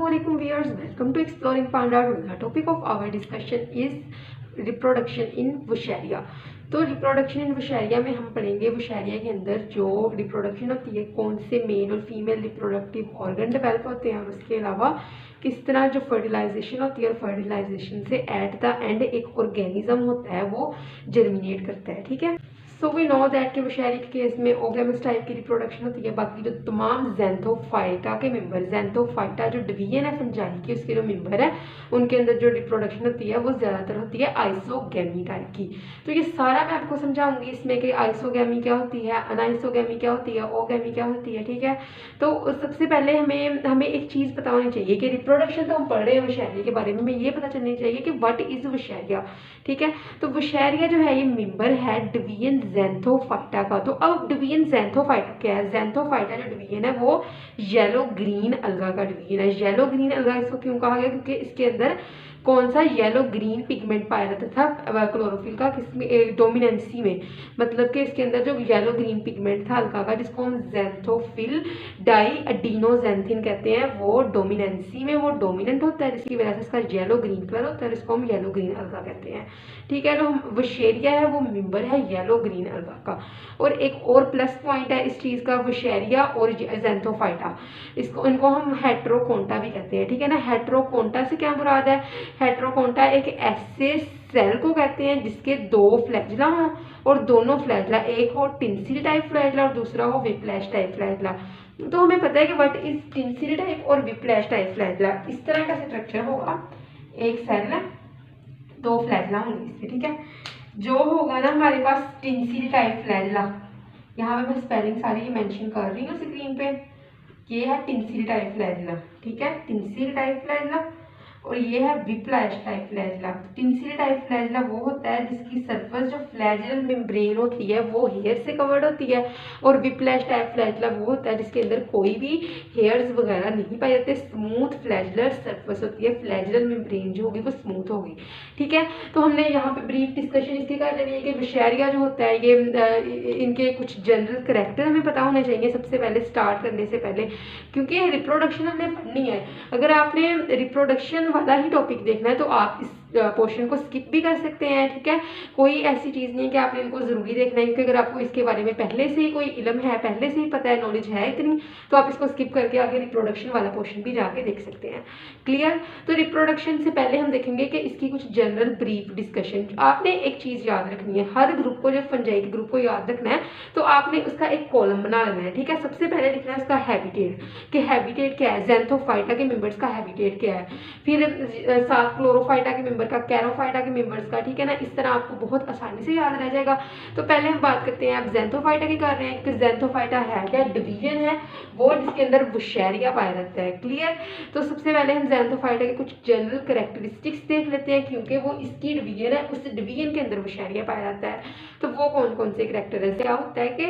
Assalamualaikum viewers, welcome to Exploring Panda. The topic of our discussion is reproduction in Wucheria. तो reproduction in वुशेरिया में हम पढ़ेंगे वुशेरिया के अंदर जो रिप्रोडक्शन होती है कौन से मेल और फीमेल रिप्रोडक्टिव ऑर्गन डेवलप होते हैं और उसके अलावा किस तरह जो फर्टिलाइजेशन होती है और फर्टिलाइजेशन से एट द एंड एक ऑर्गेनिज्म होता है वो जर्मिनेट करता है। ठीक है, सो वी नो दैट कि वुशेरिया के केस में ओगेमस टाइप की रिप्रोडक्शन होती है। बाकी जो तमाम ज़ैंथोफाइटा के मेंबर, ज़ैंथोफाइटा जो डिवीजन है फंजाई के उसके जो मेंबर है उनके अंदर जो रिप्रोडक्शन होती है वो ज़्यादातर होती है आइसोगेमी टाइप की। तो ये सारा मैं आपको समझाऊंगी इसमें कि आइसोगेमी क्या होती है, अनाइसोगेमी क्या होती है, ओगेमी क्या होती है। ठीक है, तो सबसे पहले हमें एक चीज़ पता होनी चाहिए कि रिप्रोडक्शन तो हम पढ़ रहे हैं वुशेरिया के बारे में, हमें ये पता चलनी चाहिए कि व्हाट इज़ वुशेरिया। ठीक है, तो वुशेरिया जो है ये मेंबर है डिवीजन ज़ैंथोफाइटा का। तो अब डिवीजन ज़ैंथोफाइटा क्या है? ज़ैंथोफाइटा जो डिवीजन है वो येलो ग्रीन अलगा का डिवीजन है। येलो ग्रीन अलगा इसको क्यों कहा गया? क्योंकि इसके अंदर कौन सा येलो ग्रीन पिगमेंट पाया जाता था क्लोरोफिल का, किसमें? डोमिनेंसी में। मतलब कि इसके अंदर जो येलो ग्रीन पिगमेंट था अलगा का जिसको हम ज़ैंथोफिल डाईएडिनोज़ैंथिन कहते हैं, वो डोमिनेंसी में वो डोमिनेंट होता है जिसकी वजह से इसका येलो ग्रीन कलर होता है, जिसको हम येलो ग्रीन अलगा कहते हैं। ठीक है, तो वुशेरिया है वो मेंबर है येलो ग्रीन अलगा का। और एक और प्लस पॉइंट है इस चीज़ का, वुशेरिया और ज़ैंथोफाइटा इनको हम हेट्रोकोंटा भी कहते हैं। ठीक है ना, हेट्रोकोंटा से क्या मुराद है? हेट्रोकोंटा एक ऐसे सेल को कहते हैं जिसके दो फ्लैजला हों और दोनों फ्लैजला, एक हो टिंसिल टाइप फ्लैजला और दूसरा हो विप्लैश टाइप फ्लैजला। तो हमें पता है कि व्हाट इज टिंसिल टाइप और विप्लैश टाइप फ्लैजला। इस तरह का स्ट्रक्चर होगा, एक सेल दो फ्लैजला होंगे इसमें। ठीक है, जो होगा ना हमारे पास टिंसिल टाइप फ्लैजला, यहाँ पे मैं स्पेलिंग सारी मेंशन कर रही हूँ स्क्रीन पे। ये है टिंसिल टाइप फ्लैजला। ठीक है, टिंसिल टाइप फ्लैजला। और ये है whiplash type flagella. टिंसिल type flagella वो होता है जिसकी सरफेस जो फ्लैजल मेम्ब्रेन होती है वो हेयर से कवर्ड होती है, और विप्लैश टाइप फ्लैजला वो होता है जिसके अंदर कोई भी हेयर्स वगैरह नहीं पाए जाते, स्मूथ फ्लैजलर सरफेस होती है, फ्लैजल मेम्ब्रेन जो होगी वो स्मूथ होगी। ठीक है, तो हमने यहाँ पे ब्रीफ डिस्कशन इसके कर लेनी है कि वुशेरिया जो होता है ये इनके कुछ जनरल करैक्टर हमें पता होने चाहिए सबसे पहले स्टार्ट करने से पहले, क्योंकि रिप्रोडक्शन हमने पढ़नी है। अगर आपने रिप्रोडक्शन वाला ही टॉपिक देखना है तो आप इस पोर्शन को स्किप भी कर सकते हैं। ठीक है, कोई ऐसी चीज़ नहीं है कि आपने इनको ज़रूरी देखना है, क्योंकि अगर आपको इसके बारे में पहले से ही कोई इल्म है, पहले से ही पता है, नॉलेज है इतनी, तो आप इसको स्किप करके आगे रिप्रोडक्शन वाला पोर्शन भी जाके देख सकते हैं। क्लियर? तो रिप्रोडक्शन से पहले हम देखेंगे कि इसकी कुछ जनरल ब्रीफ डिस्कशन। आपने एक चीज़ याद रखनी है, हर ग्रुप को, जब फंजाई के ग्रुप को याद रखना है तो आपने उसका एक कॉलम बना लेना है। ठीक है, सबसे पहले लिखना है उसका हैबिटेट, कि हैबिटेट क्या है, ज़ैंथोफाइटा के मेंबर्स का हैबिटेट क्या है, फिर साथ क्लोरोफाइटा के मेंबर का, कैरोफाइटा के मेंबर्स का। ठीक है ना, इस तरह आपको बहुत आसानी से याद रह जाएगा। तो पहले हम बात करते हैं, आप ज़ैंथोफाइटा की कर रहे हैं, क्योंकि ज़ैंथोफाइटा है क्या? डिवीजन है वो जिसके अंदर वुशेरिया पाया जाता है। क्लियर? तो सबसे पहले हम ज़ैंथोफाइटा के कुछ जनरल कैरेक्टरिस्टिक्स देख लेते हैं, क्योंकि वो इसकी डिवीजन है, उस डिवीजन के अंदर वुशेरिया पाया जाता है। तो वो कौन कौन से कैरेक्टर है? क्या होता है कि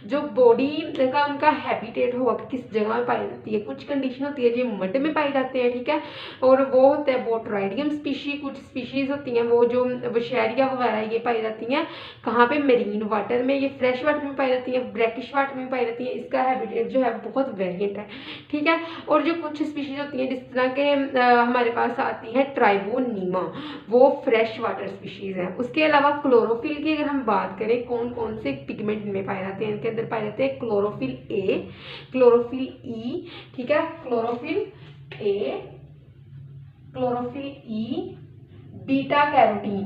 जो बॉडी का उनका हैबिटेट होगा कि किस जगह में पाई जाती है। कुछ कंडीशन होती है जो मड में पाई जाते हैं। ठीक है, और वो होता है बोट्राइडियम स्पीशी। कुछ स्पीशीज होती हैं वो जो वुशेरिया वगैरह ये पाई जाती हैं कहाँ पे? मरीन वाटर में। ये फ्रेश वाटर में पाई जाती है, ब्रैकिश वाटर में पाई जाती है। इसका हैबिटेट जो है बहुत वेरिएंट है। ठीक है, और जो कुछ स्पीशीज होती हैं जिस तरह के हमारे पास आती है ट्राइबोनीमा, वो फ्रेश वाटर स्पीशीज है। उसके अलावा क्लोरोफिल की अगर हम बात करें, कौन कौन से पिगमेंट इनमें पाए जाते हैं? इनके अंदर पाए जाते हैं क्लोरोफिल ए, क्लोरोफिल ई। ठीक है, chlorophyll A, chlorophyll E, beta carotene,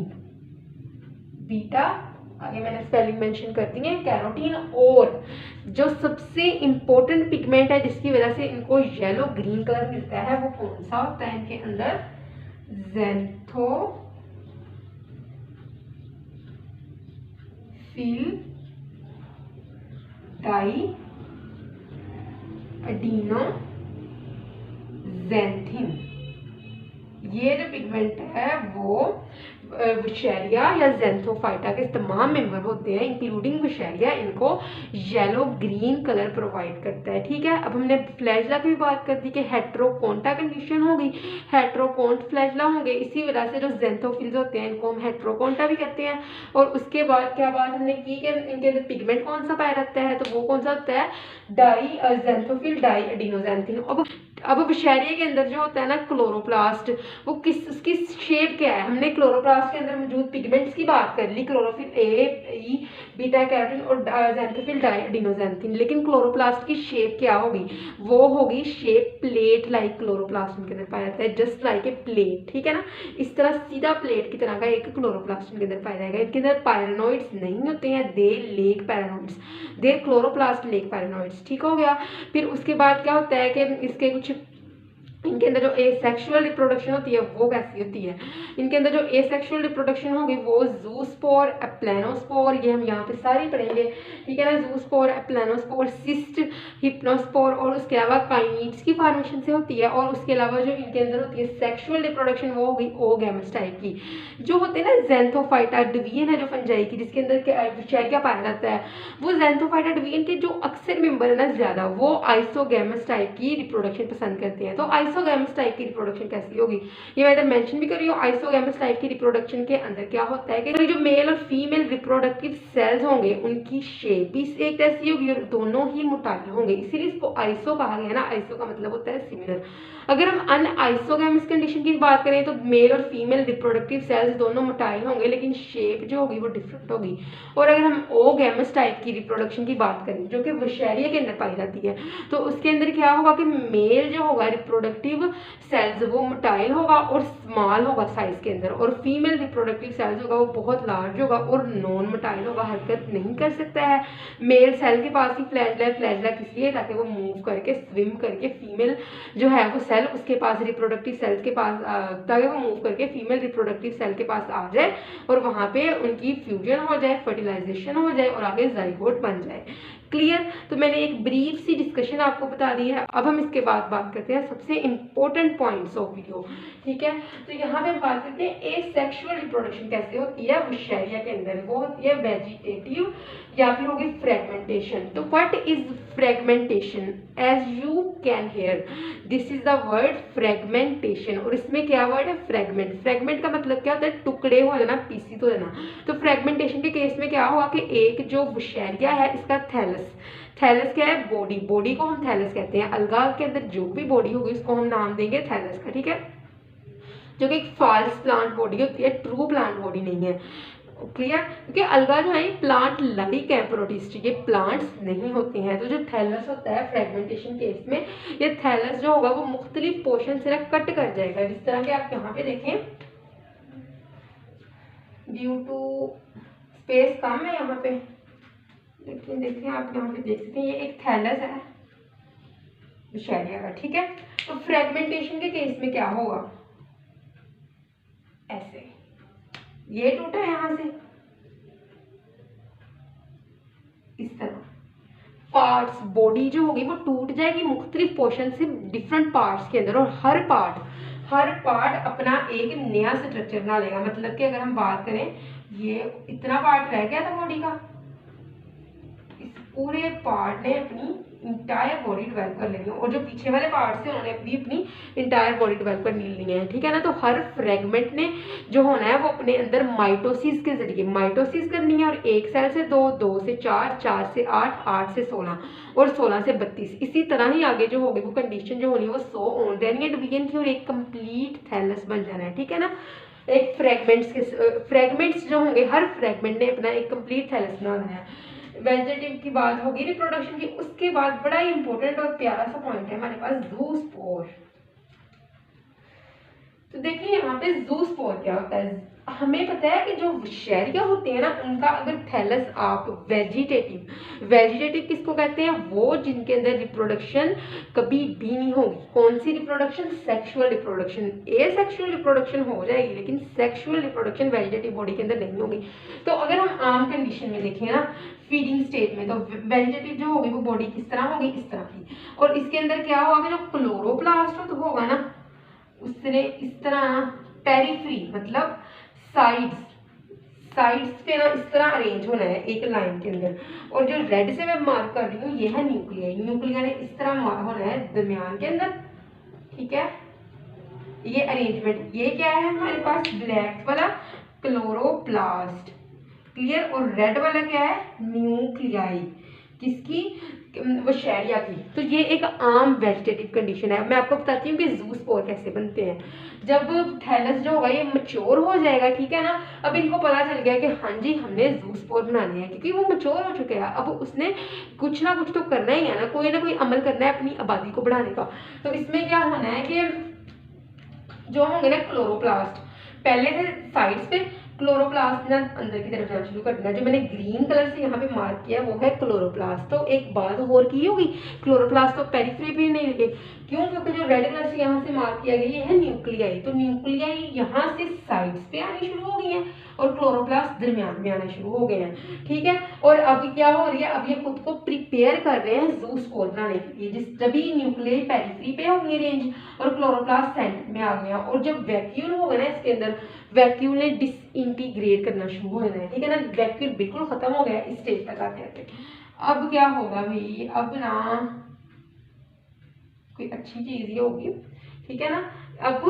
beta आगे मैंने स्पेलिंग मेंशन कर दी है, कैरोटीन। और जो सबसे इंपॉर्टेंट पिगमेंट है जिसकी वजह से इनको येलो ग्रीन कलर मिलता है वो कौन सा होता है इनके अंदर? ज़ैंथोफिल डाईएडिनोज़ैंथिन। ये जो पिगमेंट है वो विशेरिया या ज़ैंथोफाइटा के तमाम मेंबर होते हैं इंक्लूडिंग विशेरिया इनको येलो ग्रीन कलर प्रोवाइड करता है। ठीक है, अब हमने फ्लैजला की भी बात कर दी कि हेट्रोकोन्टा कंडीशन होगी, हेट्रोकोन्ट फ्लैजला होंगे, इसी वजह से जो ज़ैंथोफिल्स होते हैं इनको हम हेट्रोकोन्टा भी कहते हैं। और उसके बाद क्या बात हमने की कि इनके अंदर पिगमेंट कौन सा पाया जाता है, तो वो कौन सा होता है, डाई ज़ैंथोफिल डाई एडिनोज़ैंथिन। अब विशेरिया के अंदर जो होता है ना क्लोरोप्लास्ट, वो किस उसकी शेप क्या है, हमने क्लोरोप्लास्ट के अंदर मौजूद पिगमेंट्स की बात कर ली, chlorophyll A, E, beta carotene और ज़ैंथोफिल डाई एडिनोज़ैंथिन, लेकिन क्लोरोप्लास्ट की शेप क्या होगी, वो होगी शेप प्लेट लाइक क्लोरोप्लास्ट के अंदर पाया जाता है, जस्ट लाइक ए प्लेट। ठीक है ना, इस तरह सीधा प्लेट की तरह का एक क्लोरोप्लास्ट के अंदर पाया जाएगा। इनके अंदर पायरानोइड्स नहीं होते हैं, दे लेक पैरानोइड्स, दे क्लोरोप्लास्ट लेक पैरानोइड्स। ठीक हो गया। फिर उसके बाद क्या होता है कि इसके कुछ इनके अंदर जो एसेक्सुअल रिप्रोडक्शन होती है वो कैसी होती है, इनके अंदर जो एसेक्सुअल रिप्रोडक्शन होगी वो जूस्पोर, एप्लेनोस्पोर, ये हम यहाँ पे सारी पढ़ेंगे। ठीक है ना, जूस्पोर, एप्लेनोस्पोर, सिस्ट, हिप्नोस्पोर और उसके अलावा काइनीड्स की फॉर्मेशन से होती है। और उसके अलावा जो इनके अंदर होती है सेक्सुअल रिप्रोडक्शन वो होगी ओगैमस टाइप की, जो होते हैं ना ज़ैंथोफाइटा डिवीजन है जो फंजाई की, जिसके अंदर विशेरिया पाया जाता है, वो ज़ैंथोफाइटा डिवीजन के जो अक्सर मेंबर है ना ज़्यादा, वो आइसोगैमस टाइप की रिप्रोडक्शन पसंद करते हैं। तो आइसोगैमस टाइप की रिप्रोडक्शन कैसी होगी, ये मैं इधर मेंशन भी कर रही हूँ। आइसोगैमस टाइप की रिप्रोडक्शन के अंदर क्या होता है कि जो मेल और फीमेल रिप्रोडक्टिव सेल्स होंगे उनकी शेप भी एक जैसी होगी और दोनों ही मोटाई होंगे, इसीलिए इसको आइसो कहा गया ना। आइसो का मतलब होता है सिमिलर। अगर हम अनआइसोगैमस कंडीशन की बात करें तो मेल और फीमेल रिप्रोडक्टिव सेल्स दोनों मोटाई होंगे लेकिन शेप जो होगी वो डिफरेंट होगी। और अगर हम ओगैमस टाइप की रिप्रोडक्शन की बात करें जो कि विशेरिया के अंदर पाई जाती है, तो उसके अंदर क्या होगा कि मेल जो होगा रिप्रोडक्टिव सेल्स वो मोटाइल होगा और स्मॉल होगा साइज के अंदर, और फीमेल रिप्रोडक्टिव सेल्स होगा वो बहुत लार्ज होगा और नॉन मोटाइल होगा, हरकत नहीं कर सकता है। मेल सेल के पास ही फ्लैजला है, फ्लैजला किस लिए, ताकि वो मूव करके स्विम करके फीमेल जो है वो सेल उसके पास रिप्रोडक्टिव सेल्स के पास ताकि वो मूव करके फीमेल रिप्रोडक्टिव सेल के पास आ जाए और वहाँ पे उनकी फ्यूजन हो जाए, फर्टिलाइजेशन हो जाए और आगे जाइगोट बन जाए। क्लियर। तो मैंने एक ब्रीफ सी डिस्कशन आपको बता दी है। अब हम इसके बाद बात करते हैं सबसे इंपॉर्टेंट पॉइंट्स ऑफ वीडियो। ठीक है, तो यहाँ पे हम बात करते हैं एसेक्सुअल रिप्रोडक्शन कैसे होती है विशेरिया के अंदर। वो होती है वेजिटेटिव या फिर होगी फ्रेगमेंटेशन। तो what is fragmentation, as you can hear this is the word fragmentation. और इसमें क्या वर्ड है, फ्रेगमेंट। फ्रेगमेंट का मतलब क्या होता है, टुकड़े हो जाना, पीसीस हो जाना। तो फ्रेगमेंटेशन के केस में क्या होगा कि एक जो विशेरिया है इसका थैलस, थैलस क्या है, बॉडी, बॉडी को हम थैलस कहते हैं। अलगा के अंदर जो भी बॉडी होगी उसको हम नाम देंगे थैलस का। ठीक है, जो कि एक फॉल्स प्लांट बॉडी होती है, ट्रू प्लांट बॉडी नहीं है। क्लियर, क्योंकि अलगा जो है प्लांट लाइक है, प्रोटिस्ट, ये प्लांट्स नहीं होते हैं। तो जो थैलस होता है फ्रेगमेंटेशन केस में, ये थैलस जो होगा वो मुख्तलिफ पोर्शन से ना कट कर जाएगा। जिस तरह के आप यहाँ पे देखें, ड्यू टू स्पेस कम है यहाँ पे, लेकिन देखिए आप यहाँ पे देख सकते हैं ये एक थैलस है विशेरिया का। ठीक है, तो फ्रेगमेंटेशन के केस में क्या होगा, ऐसे ये टूटा है यहाँ से, इस तरह पार्ट्स, बॉडी जो होगी वो टूट जाएगी मुख्तलिफ पोर्शन से डिफरेंट पार्ट्स के अंदर, और हर पार्ट अपना एक नया स्ट्रक्चर बना लेगा। मतलब कि अगर हम बात करें, ये इतना पार्ट रह गया था बॉडी का, इस पूरे पार्ट ने अपनी इंटायर बॉडी डेवलप कर लेनी है, और जो पीछे वाले पार्ट से उन्होंने भी अपनी इंटायर बॉडी डेवलप कर लेनी है। ठीक है ना, तो हर फ्रेगमेंट ने जो होना है वो अपने अंदर माइटोसिस के जरिए माइटोसिस करनी है, और एक सेल से दो, दो से चार, चार से आठ, आठ से 16 और 16 से 32, इसी तरह ही आगे जो होगी वो कंडीशन जो होनी है वो 100 ऑन रहनी है डिवीजन की, और एक कंप्लीट थैलस बन जाना है। ठीक है ना, एक फ्रेगमेंट्स जो होंगे, हर फ्रेगमेंट ने अपना एक कंप्लीट थैलस बनाना है। वेजिटेटिव की बात होगी रिप्रोडक्शन की। उसके बाद बड़ा ही इंपॉर्टेंट और प्यारा सा पॉइंट है हमारे पास, ज़ूस्पोर। तो देखिए यहाँ पे ज़ूस्पोर क्या होता है। हमें पता है कि जो विशेरिया होते हैं ना उनका अगर थैलस आप वेजिटेटिव किसको कहते हैं, वो जिनके अंदर रिप्रोडक्शन कभी भी नहीं होगी। कौन सी reproduction, sexual reproduction. Asexual reproduction हो जाएगी लेकिन सेक्सुअल रिप्रोडक्शन वेजिटेटिव बॉडी के अंदर नहीं होगी। तो अगर हम आम कंडीशन में देखें ना, फीडिंग स्टेट में, तो वेजिटेटिव जो होगी वो बॉडी किस तरह होगी, इस तरह की, और इसके अंदर क्या होगा, जो क्लोरोप्लास्ट होगा ना उसने इस तरह पेरीफ्री मतलब साइड्स साइड्स पे ना इस तरह अरेंज होना है एक लाइन के अंदर, और जो रेड से मैं मार्क कर रही हूँ ये है न्यूक्लियाई। न्यूक्लिया ने इस तरह होना है दरमियान के अंदर, ठीक है। ये अरेंजमेंट, ये क्या है हमारे पास ब्लैक वाला क्लोरोप्लास्ट, क्लियर। और रेड वाला क्या है न्यूक्लियाई, किसकी, वशेरिया की। तो ये एक आम वेजिटेटिव कंडीशन है। मैं आपको बताती हूँ कि ज़ूस्पोर कैसे बनते हैं। जब थैलस जो होगा ये मैच्योर हो जाएगा, ठीक है ना। अब इनको पता चल गया कि हाँ जी हमने ज़ूस्पोर बनाने हैं, क्योंकि वो मैच्योर हो चुके हैं। अब उसने कुछ ना कुछ तो करना ही है ना कोई अमल करना है अपनी आबादी को बढ़ाने का। तो इसमें क्या होना है कि जो होंगे ना क्लोरोप्लास्ट, पहले से साइड्स पे क्लोरोप्लास्ट ना अंदर की तरफ जाना शुरू कर देना। जो मैंने ग्रीन कलर से यहाँ पे मार्क किया वो है क्लोरोप्लास्ट। तो एक बात और की होगी, क्लोरोप्लास्ट तो पेरिफेरी पे नहीं लगे, क्यों, क्योंकि जो रेड कलर से यहाँ से मार्क किया गया ये है न्यूक्लियाई। तो न्यूक्लियाई यहाँ से साइड्स पे आनी शुरू हो गई है और क्लोरोप्लास्ट दरमियान में आना शुरू हो गए हैं, ठीक है। और अब क्या हो रही है, अब ये खुद को प्रिपेयर कर रहे हैं ज़ूस्पोर बनाने के लिए। जब भी न्यूक्लियाई पेरिफेरी पे होंगे रेंज और क्लोरोप्लास्ट सेंटर में आ गया, और जब वैक्यूल होगा ना इसके अंदर, वैक्यूल ने डिसइंटीग्रेट करना शुरू हो जाना है, ठीक है ना। वैक्यूल बिल्कुल खत्म हो गया इस स्टेज तक आते आते। अब क्या होगा भाई, अब ना कोई अच्छी चीज ही होगी, ठीक है ना। अब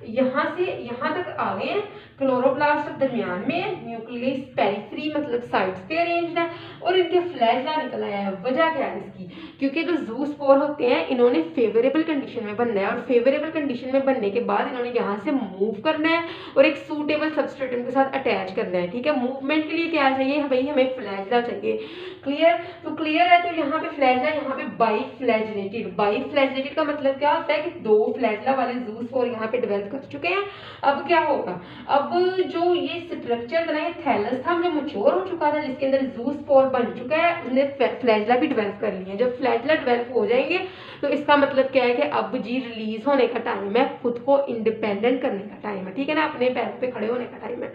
यहाँ से यहाँ तक आ गए हैं, क्लोरोप्लास्ट दरमियान में है, न्यूक्लियस पेरिफेरी मतलब साइड्स पे अरेंज्ड है, और इनके फ्लैगेला निकल आया है। वजह क्या है इसकी, क्योंकि जो ज़ूस्पोर होते हैं इन्होंने फेवरेबल कंडीशन में बनना है, और फेवरेबल कंडीशन में बनने के बाद इन्होंने यहाँ से मूव करना है और एक सूटेबल सबस्ट्रेटम के साथ अटैच करना है, ठीक है। मूवमेंट के लिए क्या चाहिए भाई, हमें फ्लैगेला चाहिए, क्लियर। तो क्लियर है, तो यहाँ पे फ्लैगेला, यहाँ पे बाईफ्लैजेलेटेड। बाईफ्लैजेलेटेड का मतलब क्या होता है कि दो फ्लैगेला वाले ज़ूस्पोर यहाँ पे डेवलप कर चुके हैं। अब क्या होगा, अब जो ये स्ट्रक्चर था ना, ये थैलस था जो मैच्योर हो चुका था, जिसके अंदर ज़ूस्पोर बन चुका है, उसने फ्लैगेला भी डेवलप कर लिए हैं। जब फ्लैगेला डेवलप हो जाएंगे तो इसका मतलब क्या है कि अब जी रिलीज होने का टाइम है, खुद को इंडिपेंडेंट करने का टाइम है, ठीक है ना, अपने पैरों पे खड़े होने का टाइम है।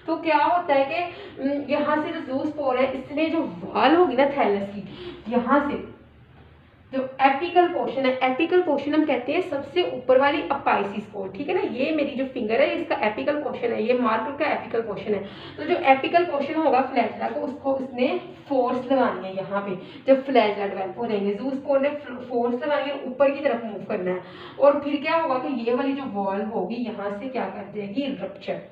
तो क्या होता है कि यहाँ से जो ज़ूस्पोर है, इसमें जो वाल होगी ना थैलस की, यहाँ से जो एपिकल पोर्शन है, एपिकल पोर्शन हम कहते हैं सबसे ऊपर वाली अपाइसिस को, ठीक है ना। ये मेरी जो फिंगर है इसका एपिकल पोर्शन है, ये मार्कर का एपिकल पोर्शन है। तो जो एपिकल पोर्शन होगा फ्लैगेला को, उसको उसने फोर्स लगानी है यहाँ पे। जब फ्लैगेला डेवलप हो जाएंगे, ज़ूस्पोर ने फोर्स लगानी है, ऊपर की तरफ मूव करना है, और फिर क्या होगा कि ये वाली जो वॉल होगी यहाँ से क्या कर देगी, रप्चर।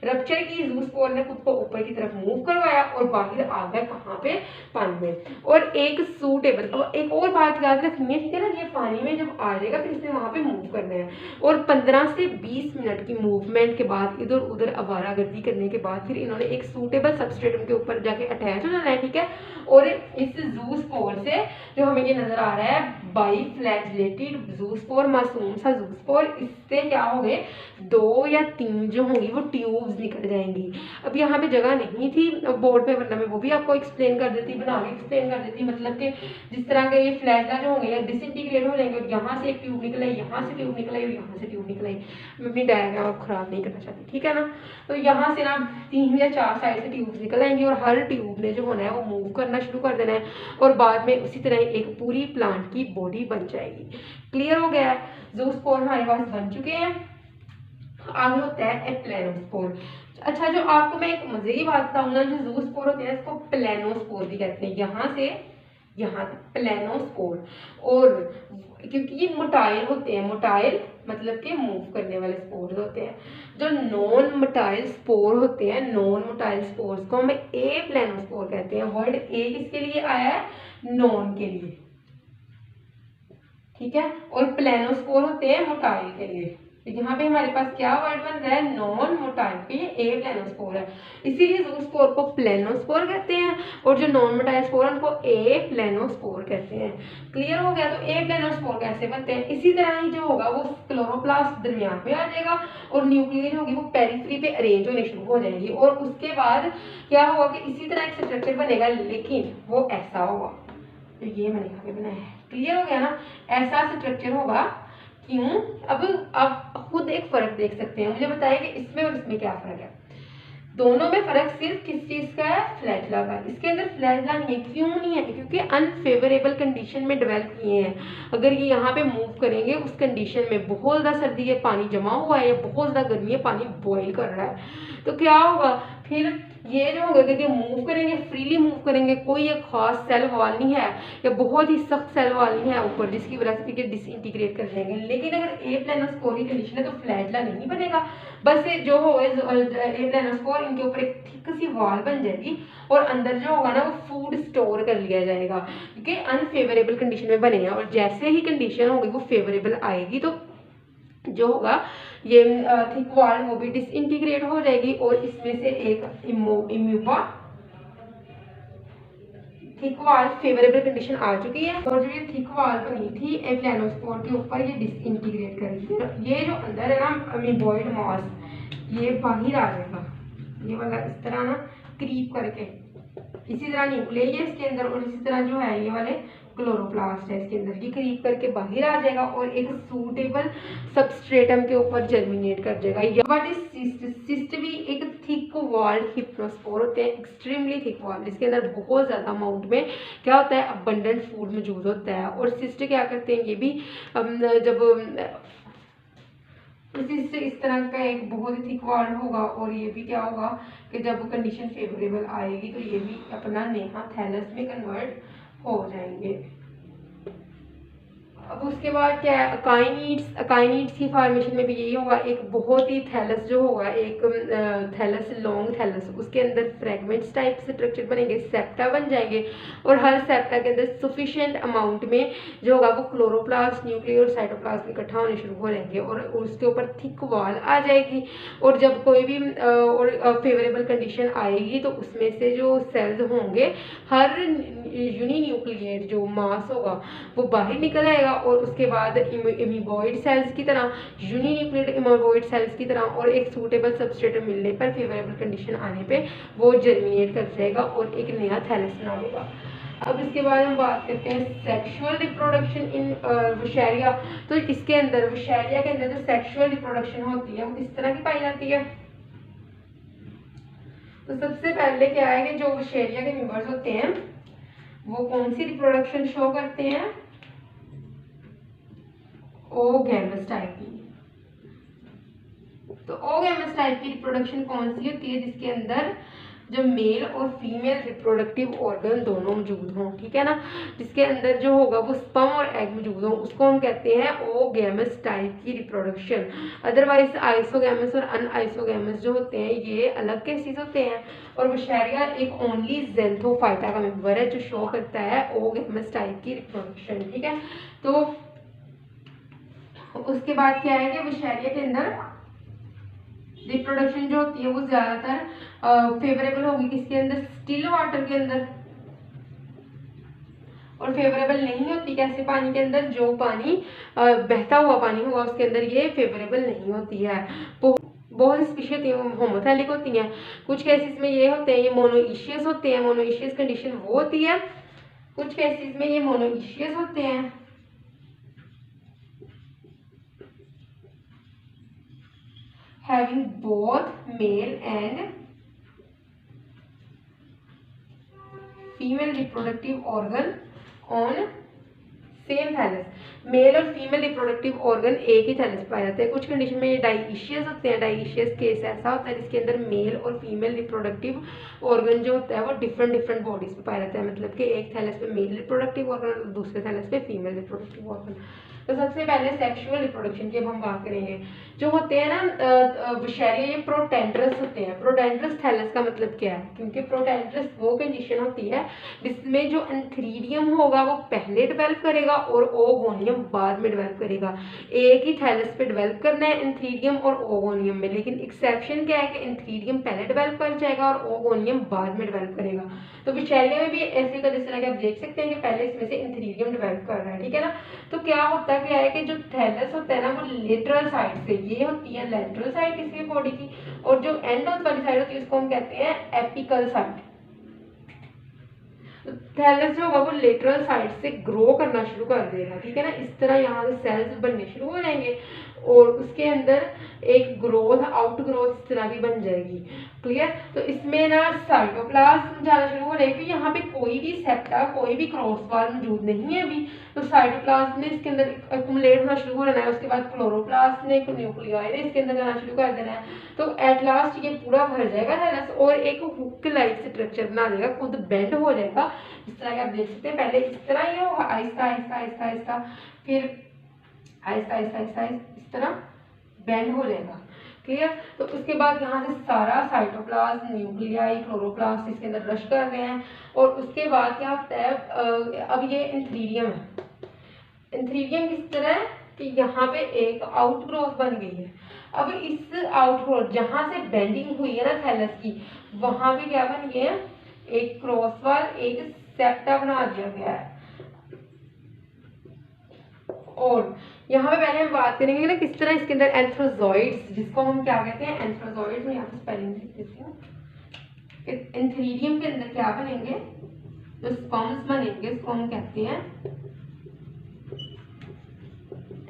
रप्चर की, ज़ूस्पोर ने खुद को ऊपर की तरफ मूव करवाया और बाहर आ गया कहाँ पे, पानी में। और एक सूटेबल, अब एक और बात याद रखनी है, ठीक है ना, ये पानी में जब आ जाएगा फिर इसने वहाँ पे मूव करना है, और 15 से 20 मिनट की मूवमेंट के बाद, इधर उधर आवारागर्दी करने के बाद, फिर इन्होंने एक सूटेबल सबस्ट्रेटम के ऊपर जाके अटैच हो जाना है, ठीक है। और इस ज़ूस्पोर से जो हमें ये नजर आ रहा है बाईफ्लैजेलेटेड ज़ूस्पोर, मासूम सा ज़ूस्पोर, इससे क्या हो गए, 2 या 3 जो होंगी वो ट्यूब्स निकल जाएंगी। अब यहाँ पे जगह नहीं थी बोर्ड पे, वरना मैं वो भी आपको एक्सप्लेन कर देती, बना के एक्सप्लेन कर देती। मतलब कि जिस तरह के ये फ्लैगेला जो होंगे डिसइंटीग्रेट हो जाएंगे, और यहाँ से एक ट्यूब निकल आई, यहाँ से ट्यूब निकल आई, और यहाँ से ट्यूब निकल आई। मैं अपनी डायग्राम खराब नहीं करना चाहती, ठीक है ना। तो यहाँ से ना 3 या 4 साइड से ट्यूब निकल आएंगे, और हर ट्यूब ने जो होना है वो मूव करना शुरू कर देना है, और बाद में उसी तरह एक पूरी प्लांट की बॉडी बन जाएगी। क्लियर हो गया है, ज़ूस्पोर हमारे पास बन चुके हैं। आगे होता है प्लेनोस्पोर। अच्छा, जो आपको मैं एक मजे की बात बताऊँ ना, जो ज़ूस्पोर होते हैं इसको प्लेनोस्पोर भी कहते हैं, यहाँ से यहाँ तक प्लेनोस्पोर। और क्योंकि ये मोटाइल होते हैं, मोटाइल मतलब कि मूव करने वाले स्पोर्स होते हैं। जो नॉन मोटाइल स्पोर होते हैं, नॉन मोटाइल स्पोर्स को हम ए प्लेनोस्पोर कहते हैं। वर्ड ए किसके लिए आया है, नॉन के लिए, ठीक है। और प्लेनोस्पोर होते हैं मोटाइल के लिए। तो यहाँ पे हमारे पास क्या वर्ड बन रहा है, नॉन मोटाइल, पे ए प्लेनोस्पोर है, इसीलिए ज़ूस्पोर को प्लेनोस्पोर कहते हैं, और जो नॉन मोटाइल स्पोर उनको ए प्लेनोस्पोर कहते हैं। क्लियर हो गया। तो ए प्लेनोस्पोर कैसे बनते हैं, इसी तरह ही जो होगा वो क्लोरोप्लास्ट दरमियान में आ जाएगा, और न्यूक्लियस होगी वो पेरिफेरी पे अरेंज होने शुरू हो जाएंगी, और उसके बाद क्या होगा कि इसी तरह एक स्ट्रक्चर बनेगा, लेकिन वो ऐसा होगा, तो ये मैंने यहाँ पे बनाया है। क्लियर हो गया ना, ऐसा स्ट्रक्चर होगा। क्यों, अब आप खुद एक फर्क देख सकते हैं, मुझे बताइए कि इसमें और इसमें क्या फर्क है। दोनों में फर्क सिर्फ किस चीज का है, फ्लैजला का। इसके अंदर फ्लैजला नहीं है, क्यों नहीं है, क्योंकि अनफेवरेबल कंडीशन में डेवलप किए हैं। अगर ये यहाँ पे मूव करेंगे उस कंडीशन में बहुत ज़्यादा सर्दी है, पानी जमा हुआ है, या बहुत ज़्यादा गर्मी है, पानी बॉईल कर रहा है, तो क्या होगा फिर, ये जो होगा कि मूव करेंगे, फ्रीली मूव करेंगे, कोई एक खास सेल वॉल नहीं है या बहुत ही सख्त सेल वॉल नहीं है ऊपर, जिसकी वजह से फिर डिसइंटीग्रेट कर जाएंगे। लेकिन अगर ए प्लेनोस्पोर की कंडीशन है तो फ्लैजला नहीं बनेगा, बस जो होगा ए प्लेनोस्पोर, इनके ऊपर एक थिक सी वॉल बन जाएगी और अंदर जो होगा ना वो फूड स्टोर कर लिया जाएगा, क्योंकि अनफेवरेबल कंडीशन में बने हैं। और जैसे ही कंडीशन होगी वो फेवरेबल आएगी तो जो होगा ये थिक वॉल वो भी डिसइंटीग्रेट हो जाएगी और इसमें से एक इम्यूबा थिक वॉल फेवरेबल कंडीशन आ चुकी है, और जो ये थिक वॉल बनी थी एप्लेनोस्पोर के ऊपर ये डिसइंटीग्रेट करेगी। ये जो अंदर है ना अमीबॉइड मॉस, ये बाहर आ जाएगा, ये वाला इस तरह ना क्रीप करके, इसी तरह न्यूक्लियस है इसके अंदर, और इसी तरह जो है ये वाले क्लोरोप्लास्ट है इसके अंदर, ये करीब करके बाहर आ जाएगा और एक सूटेबल सबस्ट्रेटम के ऊपर जर्मिनेट कर जाएगा। What is cyst? सिस्ट भी एक थिक वॉल्ड हिप्नोस्पोर होते हैं, एक्सट्रीमली थिक वॉल्ड, जिसके अंदर बहुत ज़्यादा अमाउंट में क्या होता है, अबंडेंट फूड मौजूद होता है। और सिस्ट क्या करते हैं, ये भी जब इस तरह का एक बहुत ही थिक वॉल होगा, और ये भी क्या होगा कि जब कंडीशन फेवरेबल आएगी तो ये भी अपना नेहा थैलस में कन्वर्ट हो जाएंगे। अब उसके बाद क्या है, अकाइनिड्स। अकाइनिड्स की फॉर्मेशन में भी यही होगा, एक बहुत ही थैलस जो होगा, एक थैलस लॉन्ग थैलस, उसके अंदर फ्रेगमेंट्स टाइप स्ट्रक्चर बनेंगे, सेप्टा बन जाएंगे, और हर सेप्टा के अंदर सफिशिएंट अमाउंट में जो होगा वो क्लोरोप्लास्ट, न्यूक्लियस और साइटोप्लाज्म इकट्ठा होने शुरू हो जाएंगे और उसके ऊपर थिक वॉल आ जाएगी। और जब कोई भी और फेवरेबल कंडीशन आएगी तो उसमें से जो सेल्स होंगे, हर यूनिन्यूक्लिएट जो मास होगा वो बाहर निकल आएगा, और उसके बाद इमीबॉइड सेल्स की तरह, यूनिन्यूक्लिएट इमीबॉइड सेल्स की तरह, और एक सूटेबल सबस्ट्रेट मिलने पर, फेवरेबल कंडीशन आने पे वो जर्मिनेट कर जाएगा और एक नया थैलस बना होगा। अब इसके बाद हम बात करते हैं सेक्सुअल रिप्रोडक्शन इन वुशेरिया। तो इसके अंदर वुशेरिया के अंदर जो सेक्सुअल रिप्रोडक्शन होती है वो किस तरह की पाई जाती है? तो सबसे पहले क्या है कि जो वुशेरिया के मेंबर्स होते हैं वो कौन सी रिप्रोडक्शन शो करते हैं? ओगैमस टाइप की। तो ओगैमस टाइप की रिप्रोडक्शन कौन सी होती है? जिसके अंदर जो मेल और फीमेल रिप्रोडक्टिव ऑर्गन दोनों मौजूद हों, ठीक है ना, जिसके अंदर जो होगा वो स्पर्म और एग मौजूद हों, उसको हम कहते हैं ओगैमस टाइप की रिप्रोडक्शन। अदरवाइज आइसोगैमस और अनआइसोगैमस जो होते हैं ये अलग केसेस होते हैं, और वुशेरिया एक ओनली ज़ेंथोफाइटा का मेंबर है जो शो करता है ओगैमस टाइप की रिप्रोडक्शन, ठीक है। तो उसके बाद क्या है कि वुशेरिया के अंदर रिप्रोडक्शन जो होती है वो ज्यादातर फेवरेबल होगी किसके अंदर? स्टिल वाटर के अंदर। और फेवरेबल नहीं होती कैसे? पानी के अंदर, जो पानी बहता हुआ पानी होगा उसके अंदर ये फेवरेबल नहीं होती है। बहुत स्पीशीज होमोथैलिक होती हैं, कुछ केसेस में ये होते हैं, ये मोनोइशियस होते हैं, मोनोइशियस कंडीशन वो होती है, कुछ केसेस में ये मोनोइशियस होते हैं। Having both male and female reproductive organ on same thallus. Male और फीमेल रिप्रोडक्टिव ऑर्गन एक ही थैलस पाए जाते हैं। कुछ कंडीशन में ये डाइशियस होते हैं। डाइशियस केस ऐसा होता है जिसके अंदर मेल और फीमेल रिप्रोडक्टिव ऑर्गन जो होता है वो डिफरेंट बॉडीज पे पाया जाता है, मतलब कि एक थैलस पे मेल रिप्रोडक्टिव ऑर्गन और दूसरे थैलस पे फीमेल रिप्रोडक्टिव ऑर्गन। तो सबसे पहले सेक्सुअल रिप्रोडक्शन की अब हम बात करेंगे। जो होते हैं ना वुशेरिया, ये प्रोटेंड्रस होते हैं। प्रोटेंड्रस थैलस का मतलब क्या है? क्योंकि प्रोटेंड्रस वो कंडीशन होती है जिसमें जो एंथ्रीडियम होगा वो पहले डेवलप करेगा और ओगोनियम बाद में डेवलप करेगा। एक ही थैलस पे डेवलप करना है एंथ्रीडियम और ओगोनियम में, लेकिन एक्सेप्शन क्या है कि एंथ्रीडियम पहले डेवलप कर जाएगा और ओगोनियम बाद में डेवलप करेगा। तो वुशेरिया में भी ऐसे का जिस तरह के आप देख सकते हैं कि पहले इसमें से एंथ्रीडियम डेवलप कर रहा है, ठीक है ना। तो क्या होता है कि जो थैलस होता है ना वो लेटरल साइड से, ये होती है लेटरल साइड किसी बॉडी की, और जो एंड वाली साइड होती है उसको हम कहते हैं एपिकल साइड। थैलस जो होगा वो लेटरल साइड से ग्रो करना शुरू कर देगा, ठीक है ना। इस तरह यहाँ से सेल्स बनने शुरू हो जाएंगे और उसके अंदर एक ग्रोथ आउट ग्रोथ इस तरह की बन जाएगी। क्लियर। तो इसमें ना साइटोप्लाज्म जाना शुरू हो रहा है कि यहाँ पे कोई भी सेप्टा कोई भी क्रॉस वाल मौजूद नहीं है अभी। तो साइटोप्लाज्म ने इसके अंदर एक्युमुलेट होना शुरू हो रहा है, उसके बाद क्लोरोप्लास्ट ने न्यूक्लियाई ने इसके अंदर जाना शुरू कर देना है। तो एट लास्ट ये पूरा भर जाएगा थैलस और एक हुक लाइक स्ट्रक्चर बना देगा, खुद बेंड हो जाएगा। इस तरह के आप देख सकते हैं, पहले इस तरह ही होगा, आहिस्ता आहिस्ता आहिस्ता आहिस्ता, फिर आहिस्ता आहिस्ता आहिस्ता इस तरह बेंड हो जाएगा। क्लियर। तो उसके बाद यहाँ से सारा साइटोप्लाज्म न्यूक्लियाई क्लोरोप्लास्ट इसके अंदर रश कर रहे हैं। और उसके बाद क्या होता है, अब ये इंथीरियम है। इंथीरियम किस तरह है कि यहाँ पे एक आउट ग्रोथ बन गई है। अब इस आउट ग्रोथ जहाँ से बेंडिंग हुई है ना थैलस की, वहां पे क्या बन गया है, एक क्रॉस वाल एक सेप्टा बना दिया गया है। और यहाँ पे पहले हम बात करेंगे ना किस तरह इसके अंदर एंथ्रोजॉइड्स, जिसको हम क्या कहते हैं एंथ्रोजॉइड्स, में यहाँ पे स्पेलिंग लिख देती हूँ। एंथीरियम के अंदर क्या बनेंगे, जो स्पर्म्स बनेंगे इसको हम कहते हैं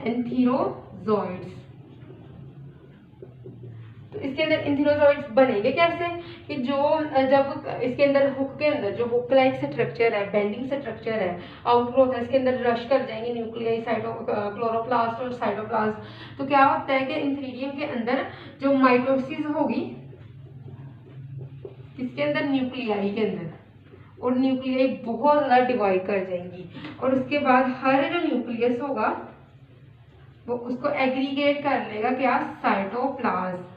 एंथीरोजॉइड्स। तो इसके अंदर एंथीरोजॉइड्स बनेंगे कैसे कि जो जब इसके अंदर हुक के अंदर जो हुक लाइक स्ट्रक्चर है, बेंडिंग स्ट्रक्चर है, आउटग्रोथ है, इसके अंदर रश कर जाएंगे न्यूक्लियाई क्लोरोप्लास्ट और साइटोप्लास्ट। तो क्या होता है कि इंथीरियम के अंदर जो माइटोसिस होगी इसके अंदर न्यूक्लियाई के अंदर, और न्यूक्लियाई बहुत ज्यादा डिवाइड कर जाएंगी। और उसके बाद हर जो न्यूक्लियस होगा वो उसको एग्रीगेट कर लेगा क्या, साइटोप्लाज्म।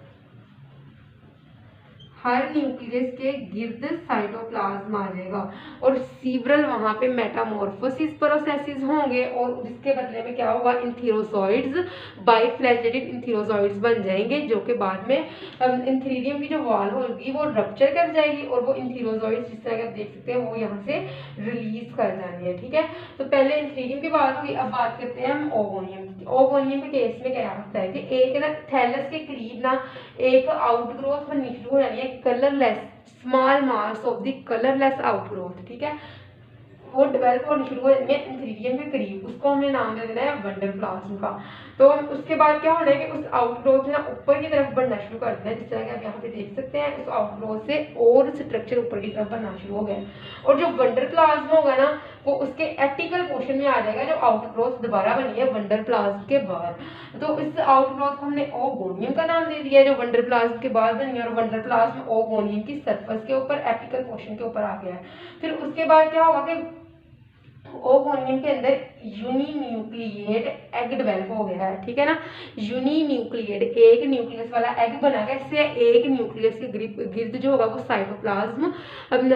हर न्यूक्लियस के गिर्द साइटोप्लाज्म आ जाएगा और सीवरल वहां पे मेटामॉर्फोसिस प्रोसेसेस होंगे और इसके बदले में क्या होगा, इंथीरोजॉइड्स बाइफ्लैजेलेटेड इंथीरोजॉइड्स बन जाएंगे, जो कि बाद में इंथीरियम की जो वॉल होगी वो रप्चर कर जाएगी और वो इंथीरोजॉइड्स जिस तरह के आप देख सकते हैं वो यहाँ से रिलीज कर जानी है। ठीक है। तो पहले इंथीरियम की बात हुई, अब बात करते हैं हम ओवोनियम की। ओवोनियम के केस में क्या होता है कि एक ना थैलस के करीब ना एक आउटग्रोथ बननी शुरू हो जानी है, colourless small mass of the colourless outgrowth. ठीक है। वो डेवलप होनी शुरू हो जाती है इंथीरियम के करीब, उसको हमने नाम दे देना है वंडरप्लाज्म का। तो उसके बाद क्या होना है कि उस आउटग्रोथ ने ऊपर की तरफ बढ़ना शुरू कर दिया, जिस तरह कि आप यहाँ पे देख सकते हैं उस आउटग्रोथ से और स्ट्रक्चर ऊपर की तरफ बनना शुरू हो गया। और जो वंडरप्लाज्म होगा ना वो उसके एपिकल पोर्शन में आ जाएगा, जो आउटग्रोथ दोबारा बनी है वंडरप्लाज्म के बाद। तो इस आउटग्रोथ को हमने ओगोनियम का नाम दे दिया, जो वंडरप्लाज्म के बाद बनी है, और वंडरप्लाज्म ओगोनियम की सरफेस के ऊपर एपिकल पोर्शन के ऊपर आ गया है। फिर उसके बाद क्या होगा कि ओवोनियम के अंदर यूनिन्यूक्लिएट एग डेवलप हो गया है। ठीक है ना। यूनिन्यूक्लिएट एक न्यूक्लियस वाला एग बना गया, इससे एक न्यूक्लियस के गिर्द जो होगा वो साइटोप्लाज्म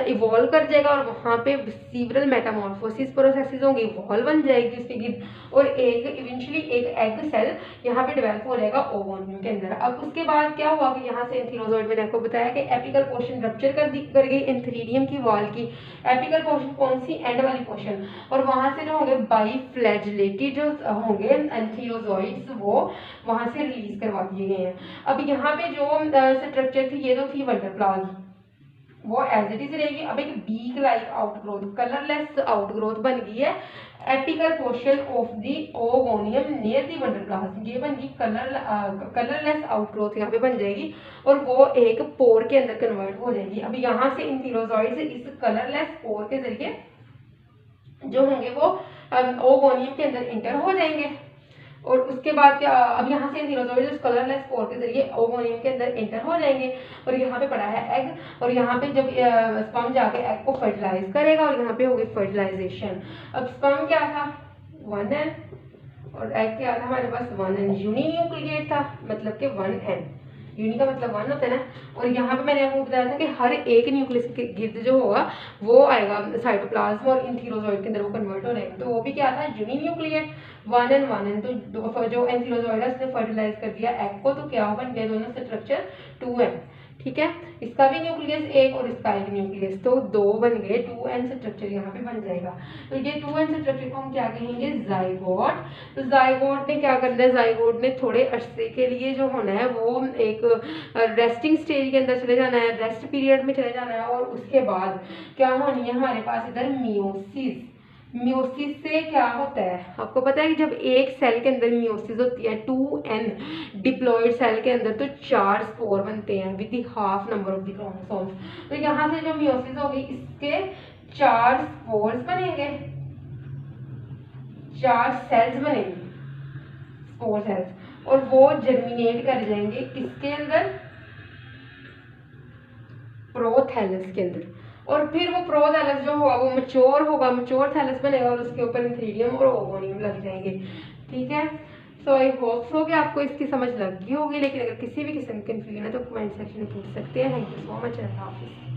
इवॉल्व कर जाएगा और वहां पे सीवरल मेटामॉर्फोसिस प्रोसेसेस होंगे, वॉल बन जाएगी उसके गिर्द और एक इवेंचुअली एक एग सेल यहाँ पे डेवलप हो जाएगा ओवोनियम के अंदर। अब उसके बाद क्या हुआ कि यहाँ से एंथीरोजॉइड, मैंने आपको बताया कि एपिकल पोर्शन रप्चर कर गई इंथीरियम की वॉल की। एपिकल पोर्शन कौन सी, एंड वाली पोर्शन, और वहां से जो होंगे बाइफ्लैजेलेटेड जो होंगे एंथीरोजॉइड्स वो वहां से रिलीज करवा दिए गए हैं। अब यहाँ पे जो स्ट्रक्चर थी ये तो थी वंडरप्लाज्म, वो एज इट इज रहेगी। अब एक beak like outgrowth colourless outgrowth बन गई है, apical portion of the oogonium near the वंडरप्लाज्म, ये बन गई कलरलेस आउटग्रोथ यहाँ पे बन जाएगी और वो एक पोर के अंदर कन्वर्ट हो जाएगी। अब यहाँ से इंथीरोजॉइड्स इस कलरलेस पोर के जरिए जो होंगे वो ओवोनियम के अंदर इंटर हो जाएंगे और उसके बाद क्या, अब यहाँ से इंथीरोजॉइड्स कलरलेस पोर के जरिए ओवोनियम के अंदर इंटर हो जाएंगे और यहाँ पे पड़ा है एग, और यहाँ पे जब स्पर्म जाके एग को फर्टिलाइज करेगा और यहाँ पे होगी फर्टिलाइजेशन। अब स्पर्म क्या था 1n और एग क्या था हमारे पास 1n, यूनिन्यूक्लिएट था मतलब कि 1n, यूनि का मतलब 1 होता है ना। और यहाँ पे मैंने आपको बताया था कि हर एक न्यूक्लियस के गिर्द जो होगा वो आएगा साइटोप्लाज्म और इंथीरोजॉइड के अंदर वो कन्वर्ट हो जाएगा। तो वो भी क्या था यूनिन्यूक्लिएट 1n। तो जो एंथीरोजॉइड है उसने फर्टिलाइज कर दिया एग को, तो क्या बन गया दोनों स्ट्रक्चर 2n। ठीक है। इसका भी न्यूक्लियस एक और इसका एक न्यूक्लियस, तो 2 बन गए, 2n स्ट्रक्चर यहाँ पे बन जाएगा। तो ये 2n स्ट्रक्चर को हम क्या कहेंगे, जाइगोट। तो जाइगोट ने क्या करना है, जाइगोट ने थोड़े अरसे के लिए जो होना है वो एक रेस्टिंग स्टेज के अंदर चले जाना है, रेस्ट पीरियड में चले जाना है और उसके बाद क्या होनी है हमारे पास इधर मियोसिस। मियोसिस से क्या होता है, आपको पता है कि जब एक सेल के अंदर मियोसिस होती है 2n डिप्लॉयड सेल के अंदर, तो 4 स्पोर बनते हैं with the half number of the chromosomes. तो यहाँ से जो मियोसिस होगी इसके 4 स्पोर्स बनेंगे, 4 सेल्स बनेंगे, स्पोर सेल्स, और वो जर्मिनेट कर जाएंगे किसके अंदर, प्रोथैलस के अंदर। और फिर वो प्रोथैलस जो होगा वो मैच्योर थैलस बनेगा और उसके ऊपर इंथ्रीडियम और ओवोनियम लग जाएंगे। ठीक है, सो आई होप सो कि आपको इसकी समझ लग गई होगी, लेकिन अगर किसी भी किस्म की कंफ्यूजन है तो कमेंट सेक्शन में पूछ सकते हैं। थैंक यू सो मच, अल्लाह हाफिज़।